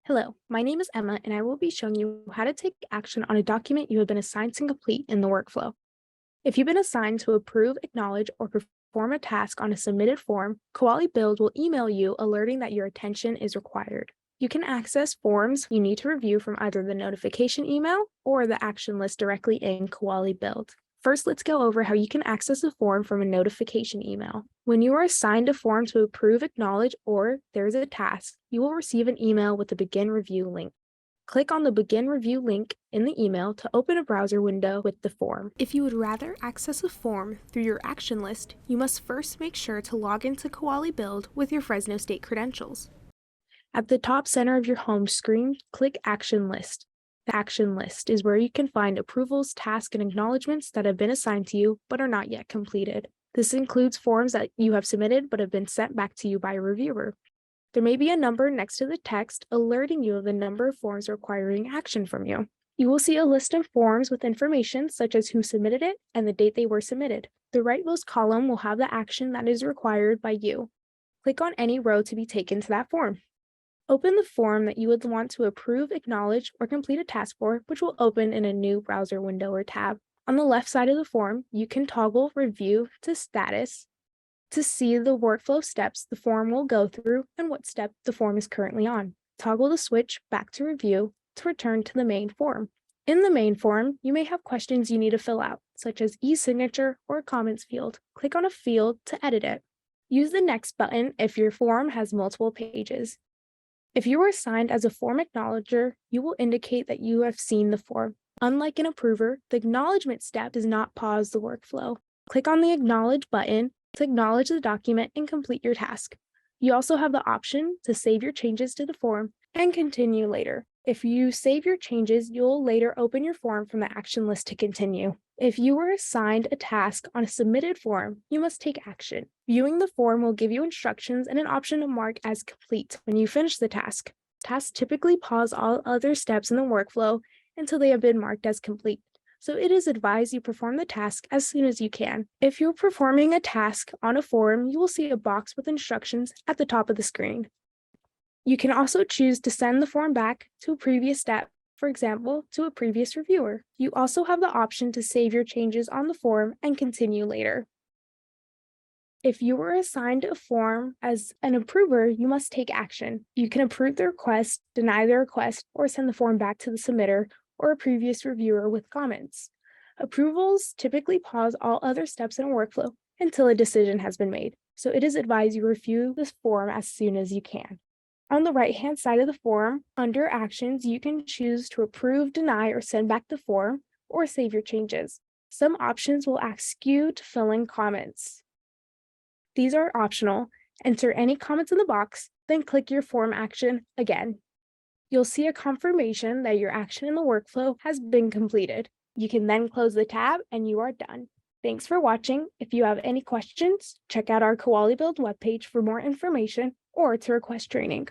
Hello, my name is Emma, and I will be showing you how to take action on a document you have been assigned to complete in the workflow. If you've been assigned to approve, acknowledge, or perform a task on a submitted form, Kuali Build will email you alerting that your attention is required. You can access forms you need to review from either the notification email or the action list directly in Kuali Build. First, let's go over how you can access a form from a notification email. When you are assigned a form to approve, acknowledge, or there is a task, you will receive an email with a Begin Review link. Click on the Begin Review link in the email to open a browser window with the form. If you would rather access a form through your action list, you must first make sure to log into Kuali Build with your Fresno State credentials. At the top center of your home screen, click Action List. The action list is where you can find approvals, tasks, and acknowledgements that have been assigned to you but are not yet completed. This includes forms that you have submitted but have been sent back to you by a reviewer. There may be a number next to the text alerting you of the number of forms requiring action from you. You will see a list of forms with information such as who submitted it and the date they were submitted. The rightmost column will have the action that is required by you. Click on any row to be taken to that form. Open the form that you would want to approve, acknowledge, or complete a task for, which will open in a new browser window or tab. On the left side of the form, you can toggle Review to Status to see the workflow steps the form will go through and what step the form is currently on. Toggle the switch back to Review to return to the main form. In the main form, you may have questions you need to fill out, such as e-signature or a comments field. Click on a field to edit it. Use the Next button if your form has multiple pages. If you are assigned as a form acknowledger, you will indicate that you have seen the form. Unlike an approver, the acknowledgement step does not pause the workflow. Click on the Acknowledge button to acknowledge the document and complete your task. You also have the option to save your changes to the form and continue later. If you save your changes, you'll later open your form from the action list to continue. If you were assigned a task on a submitted form, you must take action. Viewing the form will give you instructions and an option to mark as complete when you finish the task. Tasks typically pause all other steps in the workflow until they have been marked as complete, so it is advised you perform the task as soon as you can. If you're performing a task on a form, you will see a box with instructions at the top of the screen. You can also choose to send the form back to a previous step, for example, to a previous reviewer. You also have the option to save your changes on the form and continue later. If you were assigned a form as an approver, you must take action. You can approve the request, deny the request, or send the form back to the submitter or a previous reviewer with comments. Approvals typically pause all other steps in a workflow until a decision has been made, so it is advised you review this form as soon as you can. On the right-hand side of the form, under Actions, you can choose to approve, deny, or send back the form, or save your changes. Some options will ask you to fill in comments. These are optional. Enter any comments in the box, then click your form action again. You'll see a confirmation that your action in the workflow has been completed. You can then close the tab and you are done. Thanks for watching. If you have any questions, check out our Kuali Build webpage for more information or to request training.